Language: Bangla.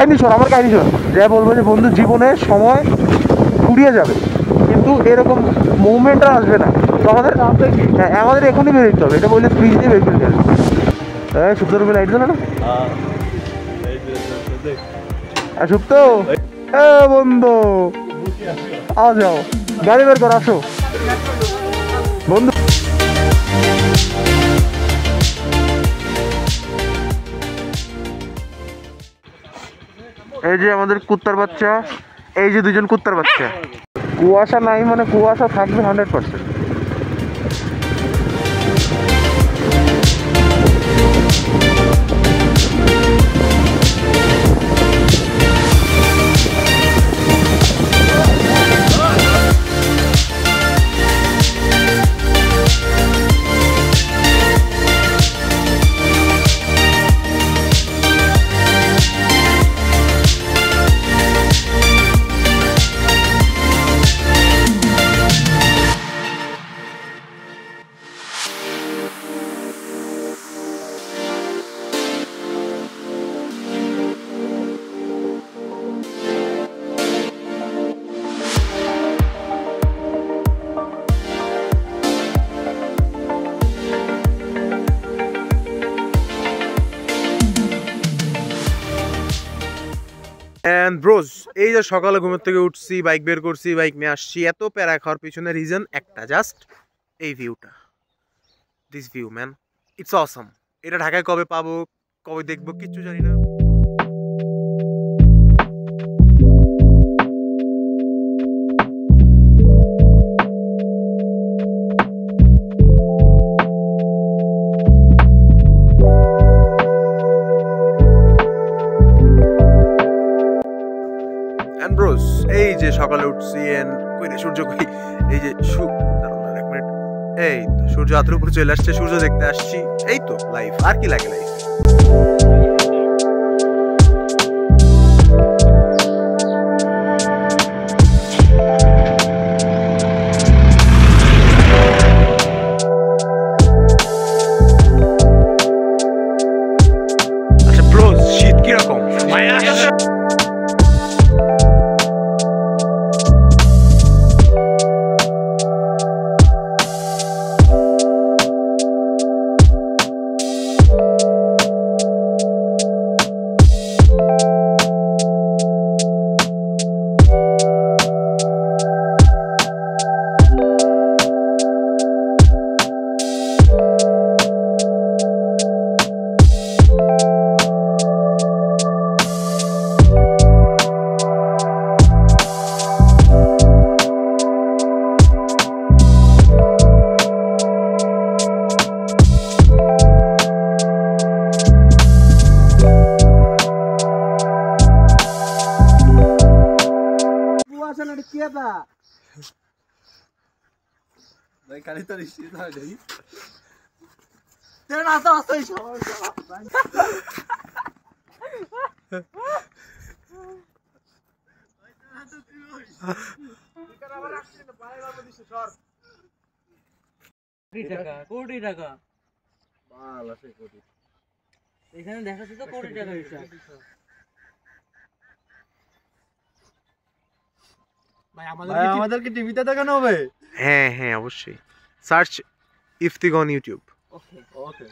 কাহিনী শোন, আমার কাহিনী শোন। যা বলবো যে বন্ধু জীবনের সময় ফুরিয়ে যাবে, কিন্তু এরকম মুভমেন্ট আর আসবে না। তো আমাদের আমাদের এখনই বেরোতে হবে, এটা বললে স্পিচ দিয়ে বের করে দেবে। হ্যাঁ, সুপ্ত রূপে লাইট দিল না? সুপ্ত বন্ধু আ যাও, গাড়ি বের কর, আসো বন্ধু। এই যে আমাদের কুত্তার বাচ্চা, এই যে দুজন কুত্তার বাচ্চা। কুয়াশা নাই মানে কুয়াশা থাকবে 100%। এন্ড ব্রোজ, এই যে সকালে ঘুমের থেকে উঠছি, বাইক বের করছি, বাইক নিয়ে আসছি, এত প্যারা খাওয়ার পিছনে রিজন একটা, জাস্ট এই ভিউটা। This view man, it's awesome. এটা ঢাকায় কবে পাবো, কবে দেখবো, কিচ্ছু জানি না। ব্রোস, এই যে সকালে উঠছি, সূর্য কই, এই যে এক মিনিট, এই তো সূর্য হাতের উপরে চলে আসছে, সূর্য দেখতে আসছি, এই তো লাইফ, আর কি লাগে লাইফ। আচ্ছা ব্রোস, শীত কিরকম? কোটি টাকা এখানে দেখাচ্ছে তো, কোটি টাকা হিসাব। ভাই আমাদেরকে টিভিতে দেখানো হবে? হ্যাঁ হ্যাঁ, অবশ্যই। সার্চ ইফতিক অন ইউটিউব। Okay okay.